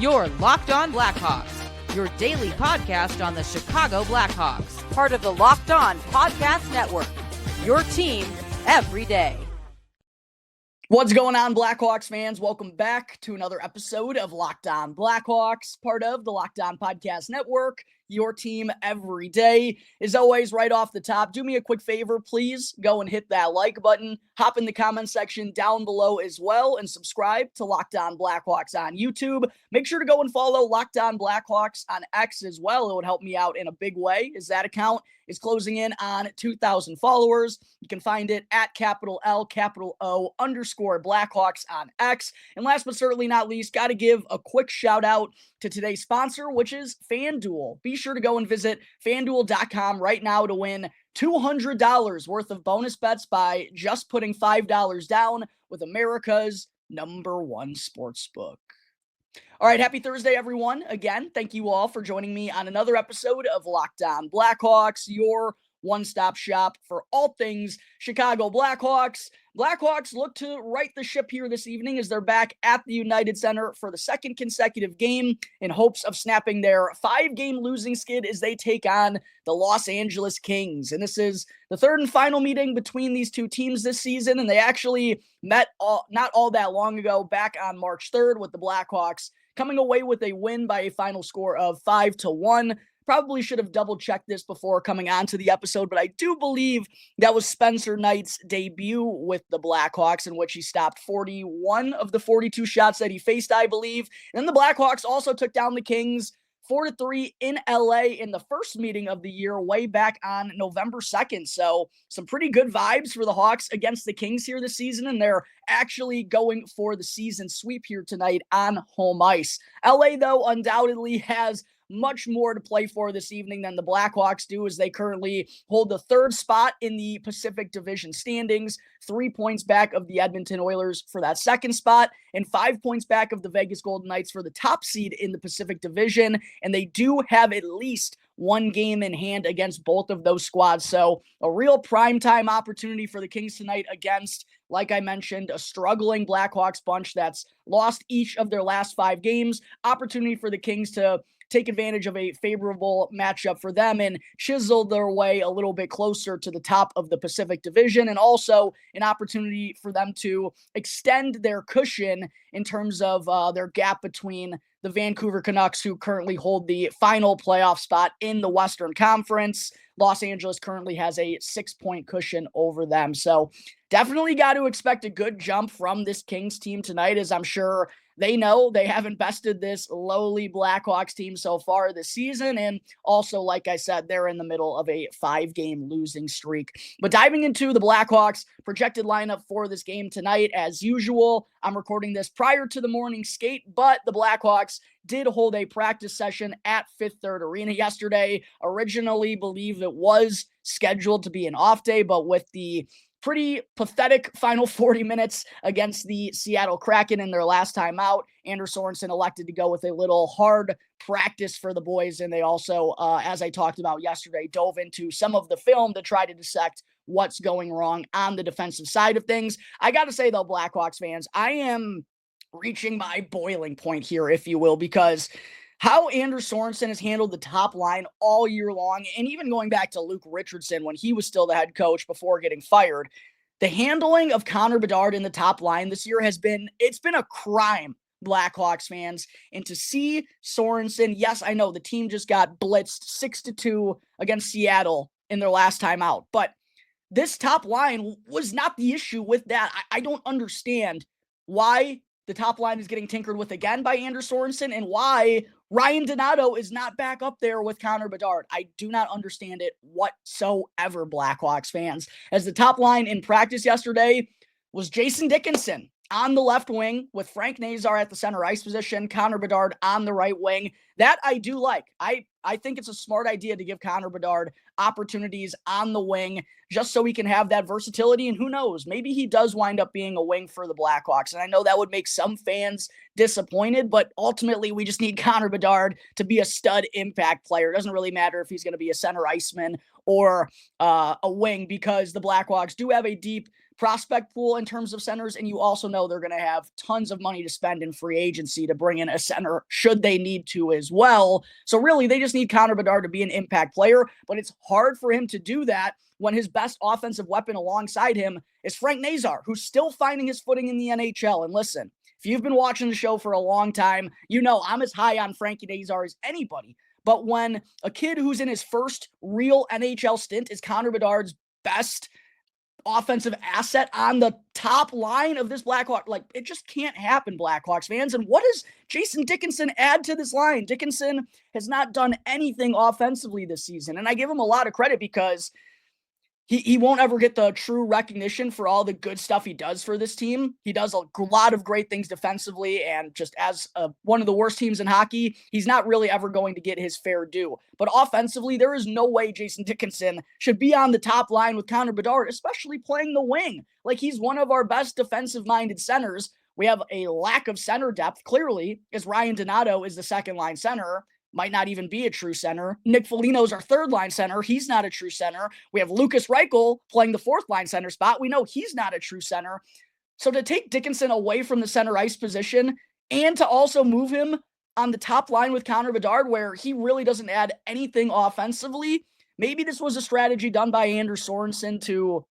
You're Locked On Blackhawks, your daily podcast on the Chicago Blackhawks, part of the Locked On Podcast Network, your team every day. What's going on, Blackhawks fans? Welcome back to another episode of Locked On Blackhawks, part of the Locked On Podcast Network, your team every day. As always, right off the top, do me a quick favor, please go and hit that like button, hop in the comment section down below as well, and subscribe to Locked On Blackhawks on YouTube. Make sure to go and follow Locked On Blackhawks on X as well. It would help me out in a big way, as that account is closing in on 2,000 followers. You can find it at capital L, capital O, _ Blackhawks on X. And last but certainly not least, got to give a quick shout out to today's sponsor, which is FanDuel. Be sure to go and visit FanDuel.com right now to win $200 worth of bonus bets by just putting $5 down with America's #1 sportsbook. All right, happy Thursday, everyone. Again, thank you all for joining me on another episode of Locked On Blackhawks, your one-stop shop for all things Chicago Blackhawks. Blackhawks look to right the ship here this evening as they're back at the United Center for the second consecutive game in hopes of snapping their 5-game losing skid as they take on the Los Angeles Kings. And this is the third and final meeting between these two teams this season, and they actually met not all that long ago, back on March 3rd, with the Blackhawks coming away with a win by a final score of 5-1. Probably should have double-checked this before coming onto the episode, but I do believe that was Spencer Knight's debut with the Blackhawks, in which he stopped 41 of the 42 shots that he faced, I believe. And then the Blackhawks also took down the Kings 4-3 in LA in the first meeting of the year, way back on November 2nd. So some pretty good vibes for the Hawks against the Kings here this season, and they're actually going for the season sweep here tonight on home ice. LA, though, undoubtedly has much more to play for this evening than the Blackhawks do, as they currently hold the third spot in the Pacific Division standings, 3 points back of the Edmonton Oilers for that second spot, and 5 points back of the Vegas Golden Knights for the top seed in the Pacific Division. And they do have at least one game in hand against both of those squads. So a real primetime opportunity for the Kings tonight against, like I mentioned, a struggling Blackhawks bunch that's lost each of their last 5 games. Opportunity for the Kings to take advantage of a favorable matchup for them and chisel their way a little bit closer to the top of the Pacific Division, and also an opportunity for them to extend their cushion in terms of their gap between the Vancouver Canucks, who currently hold the final playoff spot in the Western Conference. Los Angeles currently has a 6-point cushion over them. So definitely got to expect a good jump from this Kings team tonight, as I'm sure they know they haven't bested this lowly Blackhawks team so far this season. And also, like I said, they're in the middle of a 5-game losing streak. But diving into the Blackhawks projected lineup for this game tonight, as usual, I'm recording this prior to the morning skate, but the Blackhawks did hold a practice session at Fifth Third Arena yesterday. Originally believed it was scheduled to be an off day, but with the pretty pathetic final 40 minutes against the Seattle Kraken in their last time out, Anders Sorensen elected to go with a little hard practice for the boys. And they also, as I talked about yesterday, dove into some of the film to try to dissect what's going wrong on the defensive side of things. I got to say, though, Blackhawks fans, I am reaching my boiling point here, if you will, because how Anders Sorensen has handled the top line all year long, and even going back to Luke Richardson when he was still the head coach before getting fired, the handling of Connor Bedard in the top line this year it's been a crime, Blackhawks fans. And to see Sorensen, yes, I know the team just got blitzed 6-2 against Seattle in their last time out, but this top line was not the issue with that. I don't understand why the top line is getting tinkered with again by Anders Sorensen, and why Ryan Donato is not back up there with Connor Bedard. I do not understand it whatsoever, Blackhawks fans, as the top line in practice yesterday was Jason Dickinson on the left wing with Frank Nazar at the center ice position, Connor Bedard on the right wing. That I do like. I think it's a smart idea to give Connor Bedard opportunities on the wing just so he can have that versatility. And who knows, maybe he does wind up being a wing for the Blackhawks. And I know that would make some fans disappointed, but ultimately we just need Connor Bedard to be a stud impact player. It doesn't really matter if he's going to be a center iceman or a wing, because the Blackhawks do have a deep prospect pool in terms of centers, and you also know they're going to have tons of money to spend in free agency to bring in a center should they need to as well. So really, they just need Connor Bedard to be an impact player, but it's hard for him to do that when his best offensive weapon alongside him is Frank Nazar, who's still finding his footing in the NHL. And listen, if you've been watching the show for a long time, you know I'm as high on Frankie Nazar as anybody. But when a kid who's in his first real NHL stint is Connor Bedard's best offensive asset on the top line of this Blackhawks, like, it just can't happen, Blackhawks fans. And what does Jason Dickinson add to this line? Dickinson has not done anything offensively this season, and I give him a lot of credit because he won't ever get the true recognition for all the good stuff he does for this team. He does a lot of great things defensively, and just as one of the worst teams in hockey, he's not really ever going to get his fair due. But offensively, there is no way Jason Dickinson should be on the top line with Connor Bedard, especially playing the wing. Like, he's one of our best defensive-minded centers. We have a lack of center depth, clearly, as Ryan Donato is the second-line center. Might not even be a true center. Nick Foligno's our third-line center. He's not a true center. We have Lucas Reichel playing the fourth-line center spot. We know he's not a true center. So to take Dickinson away from the center ice position and to also move him on the top line with Connor Bedard, where he really doesn't add anything offensively, maybe this was a strategy done by Anders Sorensen to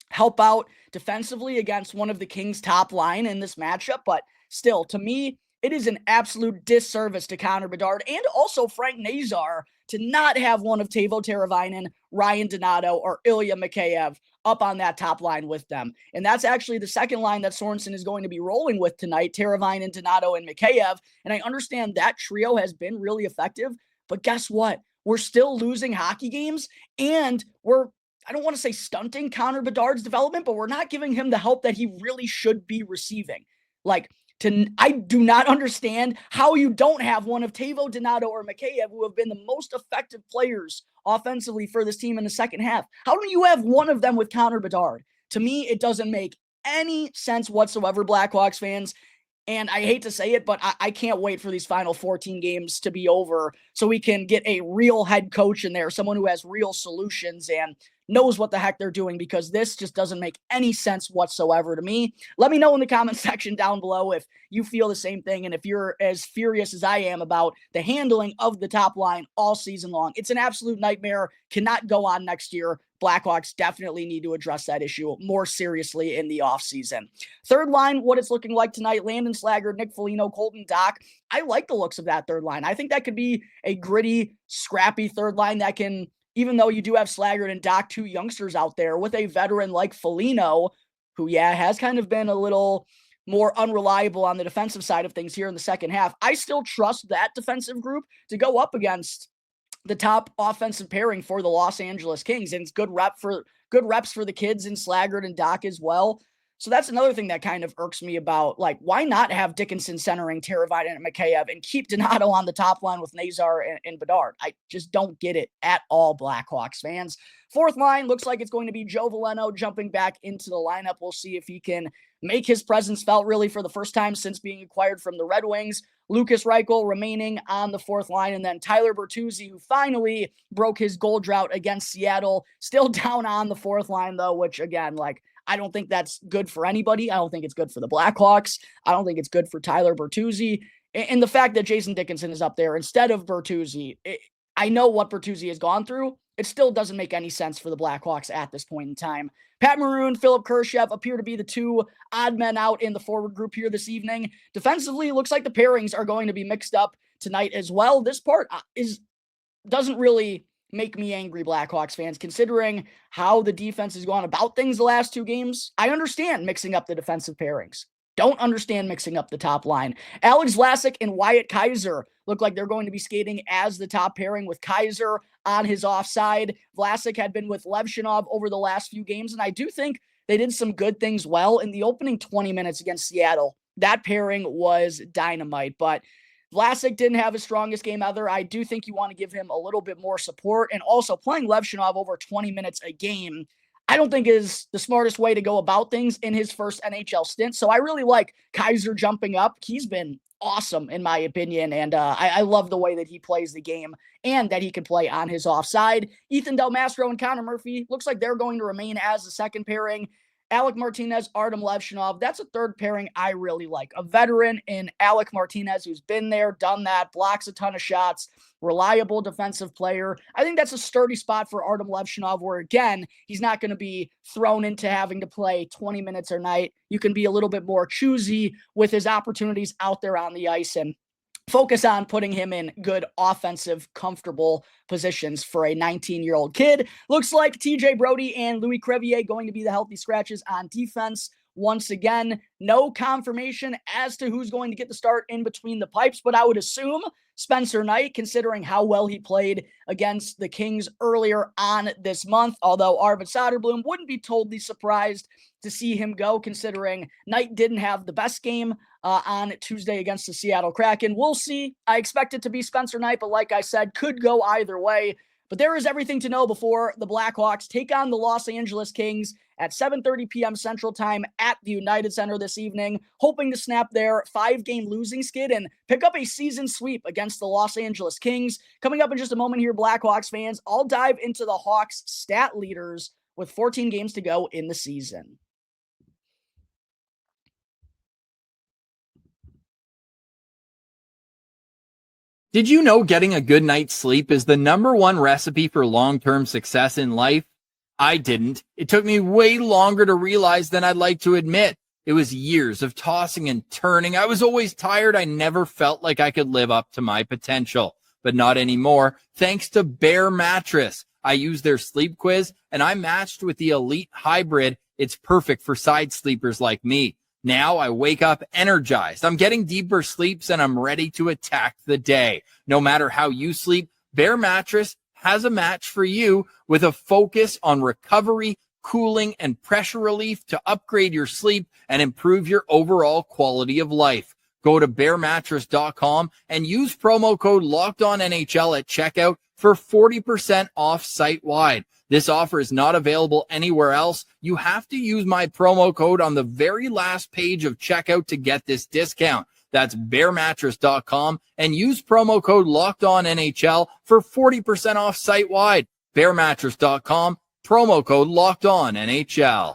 help out defensively against one of the Kings' top line in this matchup. But still, to me, it is an absolute disservice to Connor Bedard and also Frank Nazar to not have one of Teuvo Teravainen, Ryan Donato, or Ilya Mikheyev up on that top line with them. And that's actually the second line that Sorensen is going to be rolling with tonight, Teravainen, Donato, and Mikheyev. And I understand that trio has been really effective, but guess what? We're still losing hockey games, and I don't want to say stunting Connor Bedard's development, but we're not giving him the help that he really should be receiving. I do not understand how you don't have one of Teuvo, Donato, or Mikheyev, who have been the most effective players offensively for this team in the second half. How do you have one of them with Connor Bedard? To me, it doesn't make any sense whatsoever, Blackhawks fans. And I hate to say it, but I can't wait for these final 14 games to be over so we can get a real head coach in there, someone who has real solutions and knows what the heck they're doing, because this just doesn't make any sense whatsoever to me. Let me know in the comment section down below if you feel the same thing and if you're as furious as I am about the handling of the top line all season long. It's an absolute nightmare. Cannot go on next year. Blackhawks definitely need to address that issue more seriously in the offseason. Third line, what it's looking like tonight: Landon Slaggert, Nick Foligno, Colton Dach. I like the looks of that third line. I think that could be a gritty, scrappy third line that can, even though you do have Slaggert and Dach, two youngsters out there, with a veteran like Foligno, who, has kind of been a little more unreliable on the defensive side of things here in the second half. I still trust that defensive group to go up against the top offensive pairing for the Los Angeles Kings, and it's good reps for the kids in Slaggert and Dach as well. So that's another thing that kind of irks me about, why not have Dickinson centering Teravainen and Mikheyev and keep Donato on the top line with Nazar and Bedard? I just don't get it at all, Blackhawks fans. Fourth line looks like it's going to be Joe Veleno jumping back into the lineup. We'll see if he can make his presence felt really for the first time since being acquired from the Red Wings. Lucas Reichel remaining on the fourth line, and then Tyler Bertuzzi, who finally broke his goal drought against Seattle, still down on the fourth line, though, which, again, I don't think that's good for anybody. I don't think it's good for the Blackhawks. I don't think it's good for Tyler Bertuzzi. And the fact that Jason Dickinson is up there instead of Bertuzzi, I know what Bertuzzi has gone through. It still doesn't make any sense for the Blackhawks at this point in time. Pat Maroon, Philip Kurashev appear to be the two odd men out in the forward group here this evening. Defensively, it looks like the pairings are going to be mixed up tonight as well. This part doesn't really make me angry, Blackhawks fans, considering how the defense has gone about things the last two games. I understand mixing up the defensive pairings. Don't understand mixing up the top line. Alex Vlasic and Wyatt Kaiser look like they're going to be skating as the top pairing with Kaiser on his offside. Vlasic had been with Levshinov over the last few games, and I do think they did some good things well in the opening 20 minutes against Seattle. That pairing was dynamite, but Vlasic didn't have his strongest game ever. I do think you want to give him a little bit more support, and also playing Levshinov over 20 minutes a game, I don't think is the smartest way to go about things in his first NHL stint. So I really like Kaiser jumping up. He's been awesome in my opinion, and I love the way that he plays the game and that he can play on his offside. Ethan Del Mastro and Connor Murphy looks like they're going to remain as the second pairing. Alec Martinez, Artem Levshinov, that's a third pairing I really like. A veteran in Alec Martinez who's been there, done that, blocks a ton of shots, reliable defensive player. I think that's a sturdy spot for Artem Levshinov where, again, he's not going to be thrown into having to play 20 minutes a night. You can be a little bit more choosy with his opportunities out there on the ice and focus on putting him in good offensive, comfortable positions for a 19-year-old kid. Looks like TJ Brody and Louis Crevier going to be the healthy scratches on defense. Once again, no confirmation as to who's going to get the start in between the pipes, but I would assume Spencer Knight, considering how well he played against the Kings earlier on this month, although Arvid Soderblom wouldn't be totally surprised to see him go, considering Knight didn't have the best game on Tuesday against the Seattle Kraken. We'll see. I expect it to be Spencer Knight, but like I said, could go either way. But there is everything to know before the Blackhawks take on the Los Angeles Kings at 7:30 p.m. Central Time at the United Center this evening, hoping to snap their 5-game losing skid and pick up a season sweep against the Los Angeles Kings. Coming up in just a moment here, Blackhawks fans, I'll dive into the Hawks stat leaders with 14 games to go in the season. Did you know getting a good night's sleep is the #1 recipe for long-term success in life? I didn't. It took me way longer to realize than I'd like to admit. It was years of tossing and turning. I was always tired. I never felt like I could live up to my potential, but not anymore. Thanks to Bear Mattress. I used their sleep quiz and I matched with the Elite Hybrid. It's perfect for side sleepers like me. Now I wake up energized. I'm getting deeper sleeps and I'm ready to attack the day. No matter how you sleep, Bear Mattress has a match for you with a focus on recovery, cooling, and pressure relief to upgrade your sleep and improve your overall quality of life. Go to bearmattress.com and use promo code LOCKEDONNHL at checkout for 40% off site-wide. This offer is not available anywhere else. You have to use my promo code on the very last page of checkout to get this discount. That's bearmattress.com and use promo code LOCKEDONNHL for 40% off site-wide. Bearmattress.com, promo code LOCKEDONNHL.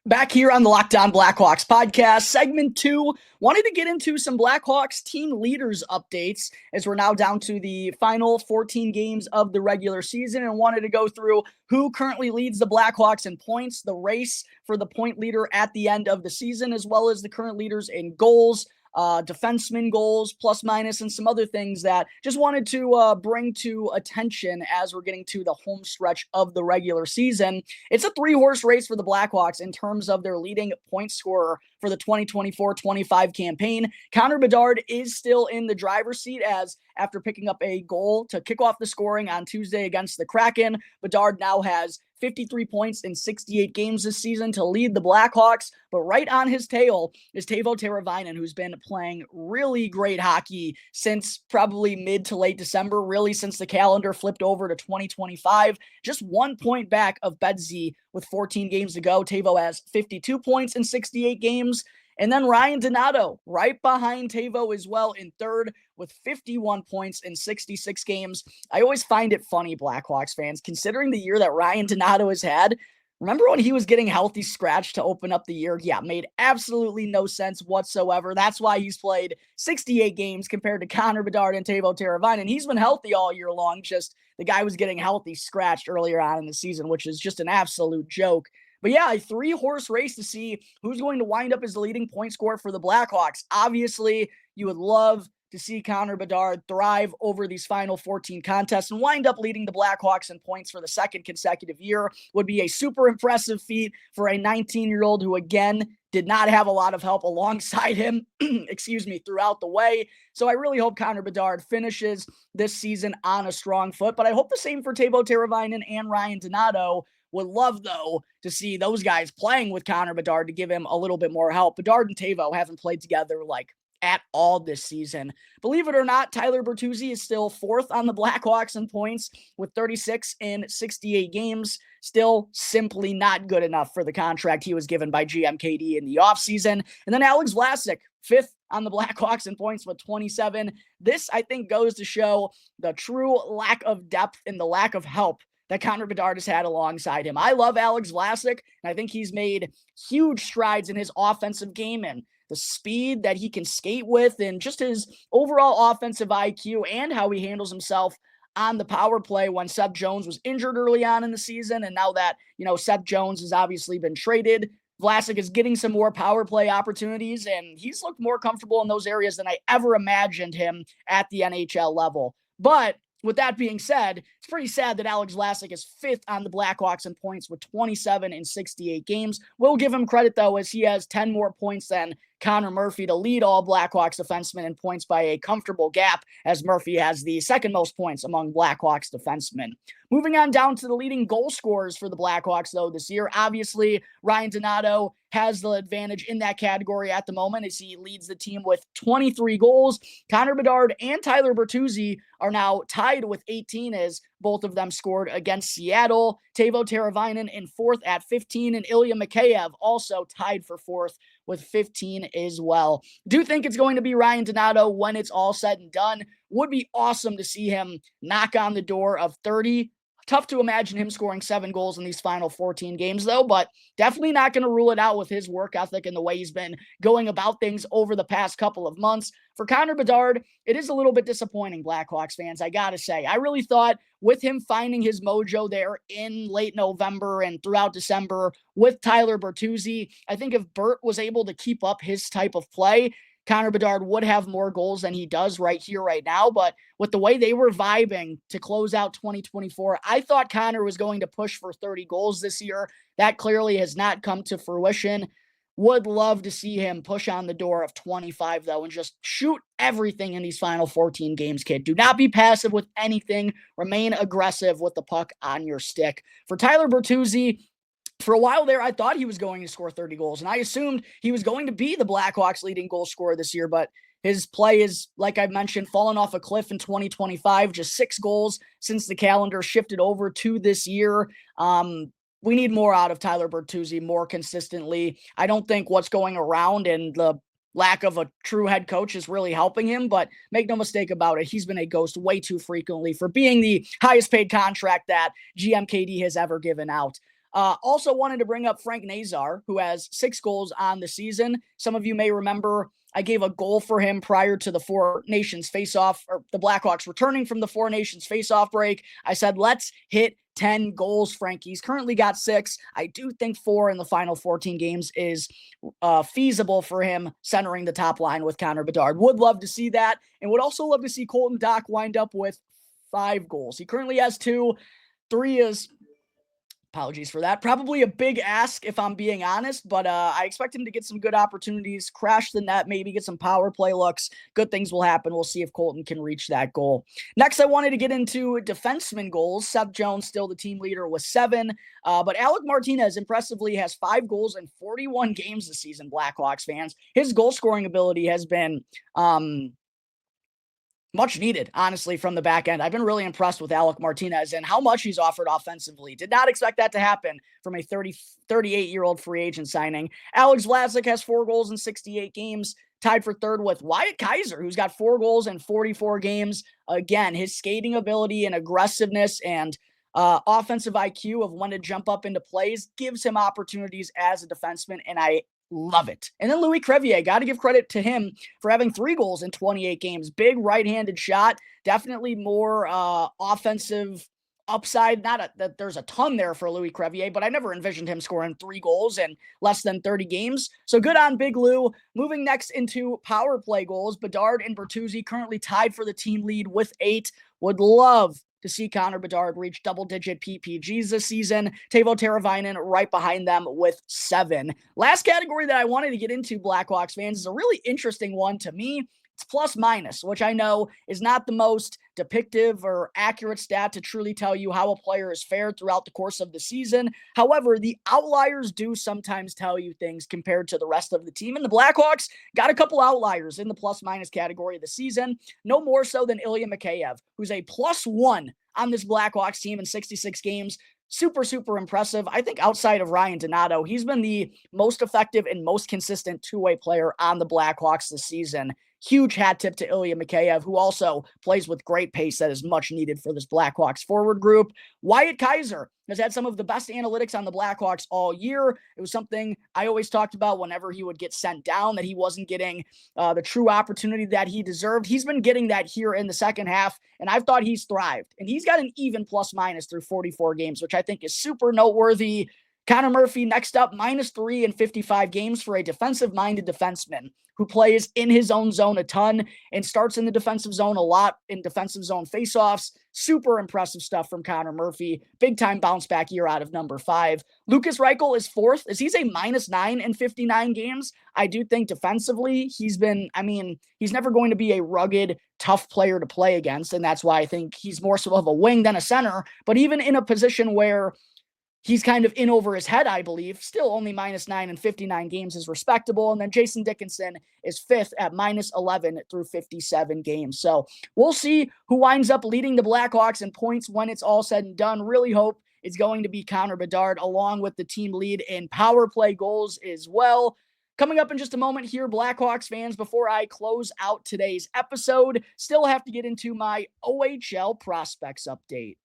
Back here on the Locked On Blackhawks podcast, segment 2, wanted to get into some Blackhawks team leaders updates as we're now down to the final 14 games of the regular season and wanted to go through who currently leads the Blackhawks in points, the race for the point leader at the end of the season, as well as the current leaders in goals, defenseman goals, plus minus, and some other things that just wanted to bring to attention as we're getting to the home stretch of the regular season. It's a 3-horse race for the Blackhawks in terms of their leading point scorer for the 2024-25 campaign. Connor Bedard is still in the driver's seat as after picking up a goal to kick off the scoring on Tuesday against the Kraken, Bedard now has 53 points in 68 games this season to lead the Blackhawks. But right on his tail is Teuvo Teravainen, who's been playing really great hockey since probably mid to late December, really since the calendar flipped over to 2025. Just 1 point back of Bedsy with 14 games to go. Teuvo has 52 points in 68 games. And then Ryan Donato right behind Teuvo as well in third with 51 points in 66 games. I always find it funny, Blackhawks fans, considering the year that Ryan Donato has had. Remember when he was getting healthy scratch to open up the year? Yeah, made absolutely no sense whatsoever. That's why he's played 68 games compared to Connor Bedard and Teuvo Teravainen. He's been healthy all year long, just the guy was getting healthy scratched earlier on in the season, which is just an absolute joke. But yeah, a 3-horse race to see who's going to wind up as the leading point scorer for the Blackhawks. Obviously, you would love to see Connor Bedard thrive over these final 14 contests and wind up leading the Blackhawks in points for the second consecutive year. Would be a super impressive feat for a 19-year-old who, again, did not have a lot of help alongside him, throughout the way. So I really hope Connor Bedard finishes this season on a strong foot. But I hope the same for Teuvo Teravainen and Ryan Donato. Would love, though, to see those guys playing with Connor Bedard to give him a little bit more help. Bedard and Teuvo haven't played together at all this season. Believe it or not, Tyler Bertuzzi is still 4th on the Blackhawks in points with 36 in 68 games. Still simply not good enough for the contract he was given by GMKD in the offseason. And then Alex Vlasic, 5th on the Blackhawks in points with 27. This, I think, goes to show the true lack of depth and the lack of help that Connor Bedard has had alongside him. I love Alex Vlasic, and I think he's made huge strides in his offensive game and the speed that he can skate with and just his overall offensive IQ and how he handles himself on the power play when Seth Jones was injured early on in the season. And now that, Seth Jones has obviously been traded, Vlasic is getting some more power play opportunities, and he's looked more comfortable in those areas than I ever imagined him at the NHL level. But with that being said, it's pretty sad that Alex Vlasic is 5th on the Blackhawks in points with 27 in 68 games. We'll give him credit, though, as he has 10 more points than Connor Murphy to lead all Blackhawks defensemen in points by a comfortable gap, as Murphy has the second most points among Blackhawks defensemen. Moving on down to the leading goal scorers for the Blackhawks, though, this year. Obviously, Ryan Donato has the advantage in that category at the moment as he leads the team with 23 goals. Connor Bedard and Tyler Bertuzzi are now tied with 18 as both of them scored against Seattle. Teuvo Teravainen in 4th at 15, and Ilya Mikheyev also tied for 4th with 15 as well. Do think it's going to be Ryan Donato when it's all said and done. Would be awesome to see him knock on the door of 30. Tough to imagine him scoring 7 goals in these final 14 games, though, but definitely not going to rule it out with his work ethic and the way he's been going about things over the past couple of months. For Connor Bedard, it is a little bit disappointing, Blackhawks fans, I got to say. I really thought with him finding his mojo there in late November and throughout December with Tyler Bertuzzi, I think if Bert was able to keep up his type of play, Connor Bedard would have more goals than he does right here, right now. But with the way they were vibing to close out 2024, I thought Connor was going to push for 30 goals this year. That clearly has not come to fruition. Would love to see him push on the door of 25, though, and just shoot everything in these final 14 games, kid. Do not be passive with anything. Remain aggressive with the puck on your stick. For Tyler Bertuzzi, for a while there, I thought he was going to score 30 goals, and I assumed he was going to be the Blackhawks' leading goal scorer this year, but his play is, like I mentioned, fallen off a cliff in 2025, just 6 goals since the calendar shifted over to this year. We need more out of Tyler Bertuzzi more consistently. I don't think what's going around and the lack of a true head coach is really helping him, but make no mistake about it, he's been a ghost way too frequently for being the highest paid contract that GMKD has ever given out. Also wanted to bring up Frank Nazar, who has 6 goals on the season. Some of you may remember I gave a goal for him prior to the Four Nations face-off, or the Blackhawks returning from the Four Nations face-off break. I said, let's hit 10 goals, Frank. He's currently got 6. I do think 4 in the final 14 games is feasible for him centering the top line with Connor Bedard. Would love to see that, and would also love to see Colton Dach wind up with 5 goals. He currently has 2. 3 is... apologies for that. Probably a big ask if I'm being honest, but I expect him to get some good opportunities, crash the net, maybe get some power play looks. Good things will happen. We'll see if Colton can reach that goal. Next, I wanted to get into defenseman goals. Seth Jones still the team leader with 7, but Alec Martinez impressively has 5 goals in 41 games this season, Blackhawks fans. His goal scoring ability has been much needed, honestly, from the back end. I've been really impressed with Alec Martinez and how much he's offered offensively. Did not expect that to happen from a 38-year-old free agent signing. Alex Vlasic has 4 goals in 68 games, tied for 3rd with Wyatt Kaiser, who's got 4 goals in 44 games. Again, his skating ability and aggressiveness and offensive IQ of when to jump up into plays gives him opportunities as a defenseman, and I love it. And then Louis Crevier, got to give credit to him for having 3 goals in 28 games. Big right-handed shot. Definitely more offensive upside. Not that there's a ton there for Louis Crevier, but I never envisioned him scoring 3 goals in less than 30 games. So good on Big Lou. Moving next into power play goals, Bedard and Bertuzzi currently tied for the team lead with 8. Would love to see Connor Bedard reach double-digit PPGs this season. Teuvo Teravainen right behind them with 7. Last category that I wanted to get into, Blackhawks fans, is a really interesting one to me. It's plus-minus, which I know is not the most depictive or accurate stat to truly tell you how a player has fared throughout the course of the season. However, the outliers do sometimes tell you things compared to the rest of the team. And the Blackhawks got a couple outliers in the plus-minus category of the season. No more so than Ilya Mikheyev, who's a +1 on this Blackhawks team in 66 games. Super, super impressive. I think outside of Ryan Donato, he's been the most effective and most consistent two-way player on the Blackhawks this season. huge hat tip to Ilya Mikheyev, who also plays with great pace that is much needed for this Blackhawks forward group. Wyatt Kaiser has had some of the best analytics on the Blackhawks all year. It was something I always talked about whenever he would get sent down, that he wasn't getting the true opportunity that he deserved. He's been getting that here in the second half, and I've thought he's thrived. And he's got an even plus-minus through 44 games, which I think is super noteworthy. Connor Murphy next up, -3 in 55 games for a defensive-minded defenseman who plays in his own zone a ton and starts in the defensive zone a lot in defensive zone faceoffs. Super impressive stuff from Connor Murphy. Big-time bounce-back year out of number 5. Lucas Reichel is 4th, as he's a -9 in 59 games. I do think defensively, he's never going to be a rugged, tough player to play against, and that's why I think he's more so of a wing than a center. But even in a position where he's kind of in over his head, I believe, still only -9 in 59 games is respectable. And then Jason Dickinson is 5th at -11 through 57 games. So we'll see who winds up leading the Blackhawks in points when it's all said and done. Really hope it's going to be Connor Bedard, along with the team lead in power play goals as well. Coming up in just a moment here, Blackhawks fans, before I close out today's episode, still have to get into my OHL Prospects update.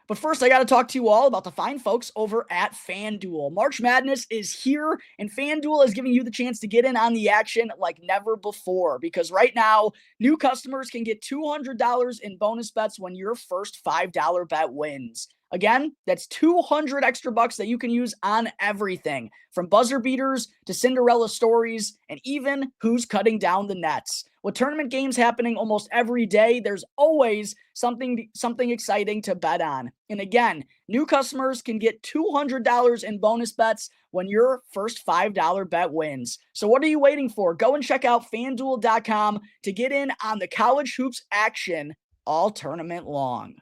But first, I got to talk to you all about the fine folks over at FanDuel. March Madness is here, and FanDuel is giving you the chance to get in on the action like never before. Because right now, new customers can get $200 in bonus bets when your first $5 bet wins. Again, that's 200 extra bucks that you can use on everything, from buzzer beaters to Cinderella stories, and even who's cutting down the nets. With tournament games happening almost every day, there's always something exciting to bet on. And again, new customers can get $200 in bonus bets when your first $5 bet wins. So what are you waiting for? Go and check out FanDuel.com to get in on the college hoops action all tournament long.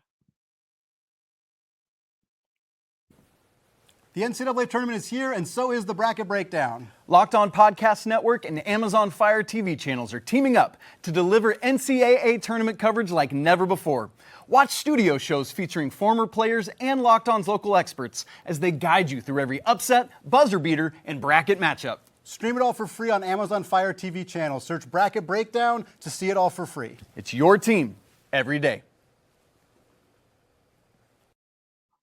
The NCAA tournament is here, and so is the Bracket Breakdown. Locked On Podcast Network and Amazon Fire TV channels are teaming up to deliver NCAA tournament coverage like never before. Watch studio shows featuring former players and Locked On's local experts as they guide you through every upset, buzzer beater, and bracket matchup. Stream it all for free on Amazon Fire TV channel. Search Bracket Breakdown to see it all for free. It's your team every day.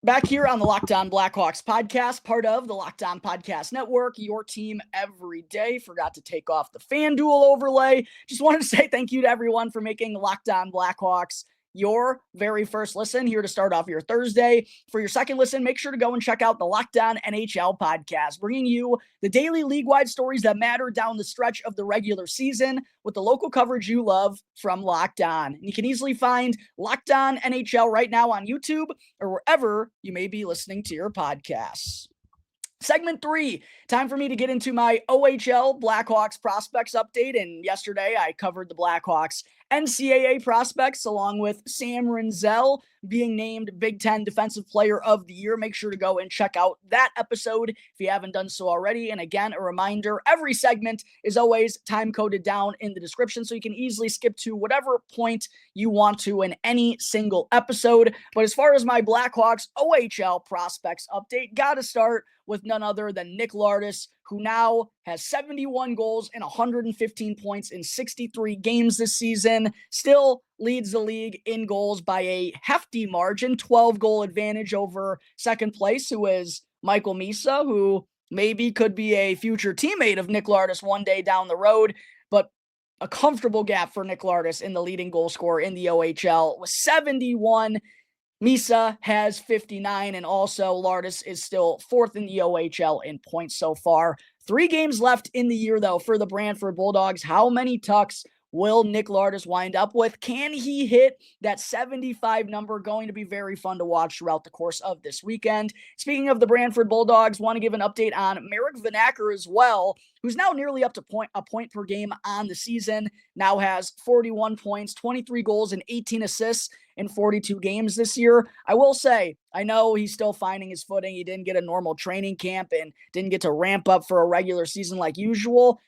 Back here on the Locked On Blackhawks podcast, part of the Locked On Podcast Network, your team every day. Forgot to take off the FanDuel overlay. Just wanted to say thank you to everyone for making Locked On Blackhawks your very first listen here to start off your Thursday. For your second listen, make sure to go and check out the Locked On NHL podcast, bringing you the daily league-wide stories that matter down the stretch of the regular season with the local coverage you love from Locked On. And you can easily find Locked On NHL right now on YouTube or wherever you may be listening to your podcasts. Segment 3, time for me to get into my OHL Blackhawks prospects update. And yesterday I covered the Blackhawks NCAA prospects along with Sam Rinzel being named Big Ten Defensive Player of the Year. Make sure to go and check out that episode if you haven't done so already. And again, a reminder, every segment is always time-coded down in the description, so you can easily skip to whatever point you want to in any single episode. But as far as my Blackhawks OHL prospects update, gotta start with none other than Nick Lardis, who now has 71 goals and 115 points in 63 games this season, still leads the league in goals by a hefty margin, 12-goal advantage over second place, who is Michael Misa, who maybe could be a future teammate of Nick Lardis one day down the road, but a comfortable gap for Nick Lardis in the leading goal scorer in the OHL with 71. Misa has 59, and also Lardis is still 4th in the OHL in points so far. 3 games left in the year, though, for the Brantford Bulldogs. How many tucks will Nick Lardis wind up with? Can he hit that 75 number? Going to be very fun to watch throughout the course of this weekend. Speaking of the Brantford Bulldogs, want to give an update on Marek Vanacker as well, who's now nearly up to a point per game on the season. Now has 41 points, 23 goals, and 18 assists in 42 games this year. I will say, I know he's still finding his footing. He didn't get a normal training camp and didn't get to ramp up for a regular season like usual.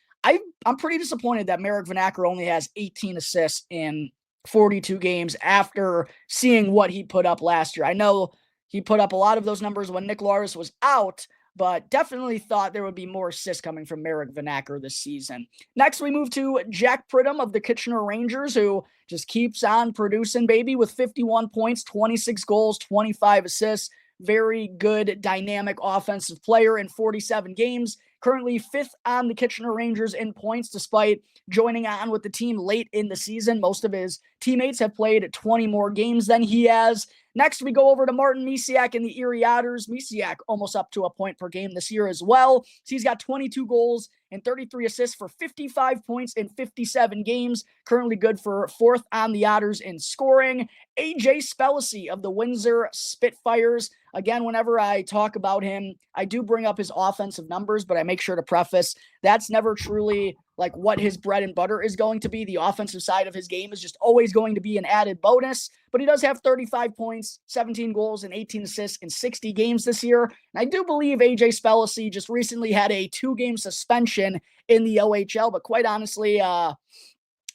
I'm pretty disappointed that Marek Vanacker only has 18 assists in 42 games after seeing what he put up last year. I know he put up a lot of those numbers when Nick Lardis was out, but definitely thought there would be more assists coming from Merrick Vanacker this season. Next, we move to Jack Pridham of the Kitchener Rangers, who just keeps on producing, baby, with 51 points, 26 goals, 25 assists. Very good, dynamic offensive player in 47 games. Currently 5th on the Kitchener Rangers in points, despite joining on with the team late in the season. Most of his teammates have played 20 more games than he has. Next, we go over to Martin Misiak and the Erie Otters. Misiak almost up to a point per game this year as well. So he's got 22 goals and 33 assists for 55 points in 57 games. Currently good for 4th on the Otters in scoring. AJ Spellacy of the Windsor Spitfires. Again, whenever I talk about him, I do bring up his offensive numbers, but I make sure to preface that's never truly like what his bread and butter is going to be. The offensive side of his game is just always going to be an added bonus, but he does have 35 points, 17 goals, and 18 assists in 60 games this year. And I do believe AJ Spellacy just recently had a 2-game suspension in the OHL, but quite honestly,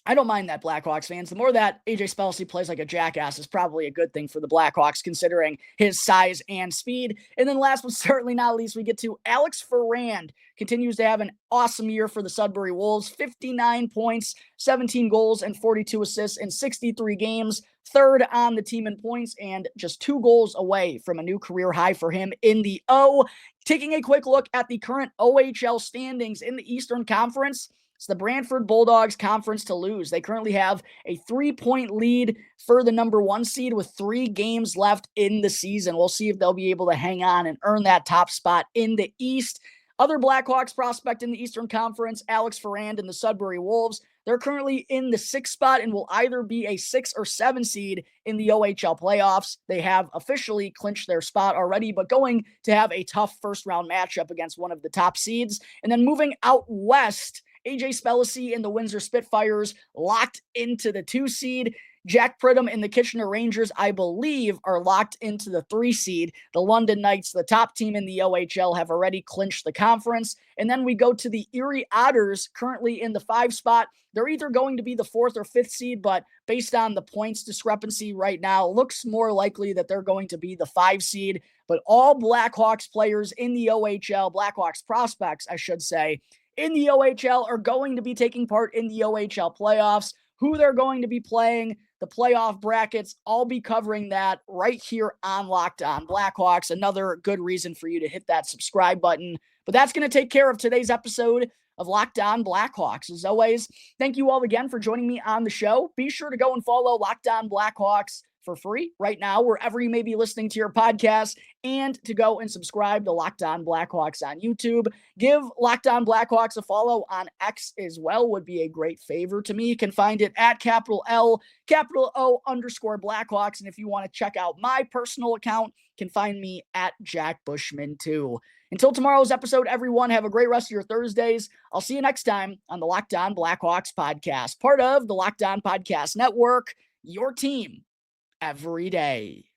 I don't mind that, Blackhawks fans. The more that AJ Spellacy plays like a jackass is probably a good thing for the Blackhawks, considering his size and speed. And then last but certainly not least, we get to Alex Ferrand. Continues to have an awesome year for the Sudbury Wolves. 59 points, 17 goals, and 42 assists in 63 games. 3rd on the team in points and just 2 goals away from a new career high for him in the O. Taking a quick look at the current OHL standings in the Eastern Conference. It's the Brantford Bulldogs conference to lose. They currently have a 3-point lead for the number 1 seed with 3 games left in the season. We'll see if they'll be able to hang on and earn that top spot in the East. Other Blackhawks prospect in the Eastern Conference, Alex Ferrand and the Sudbury Wolves. They're currently in the 6th spot and will either be a 6 or 7 seed in the OHL playoffs. They have officially clinched their spot already, but going to have a tough first-round matchup against one of the top seeds. And then moving out west, AJ Spellacy and the Windsor Spitfires locked into the 2 seed. Jack Pridham and the Kitchener Rangers, I believe, are locked into the 3 seed. The London Knights, the top team in the OHL, have already clinched the conference. And then we go to the Erie Otters, currently in the 5 spot. They're either going to be the 4th or 5th seed, but based on the points discrepancy right now, looks more likely that they're going to be the 5 seed. But all Blackhawks players in the OHL, Blackhawks prospects, I should say, in the OHL are going to be taking part in the OHL playoffs. Who they're going to be playing, the playoff brackets, I'll be covering that right here on Locked On Blackhawks. Another good reason for you to hit that subscribe button. But that's going to take care of today's episode of Locked On Blackhawks. As always, thank you all again for joining me on the show. Be sure to go and follow Locked On Blackhawks for free right now, wherever you may be listening to your podcast, and to go and subscribe to Locked On Blackhawks on YouTube. Give Locked On Blackhawks a follow on X as well, would be a great favor to me. You can find it at capital L, capital O _ Blackhawks. And if you want to check out my personal account, you can find me at Jack Bushman too. Until tomorrow's episode, everyone, have a great rest of your Thursdays. I'll see you next time on the Locked On Blackhawks podcast, part of the Locked On Podcast Network, your team every day.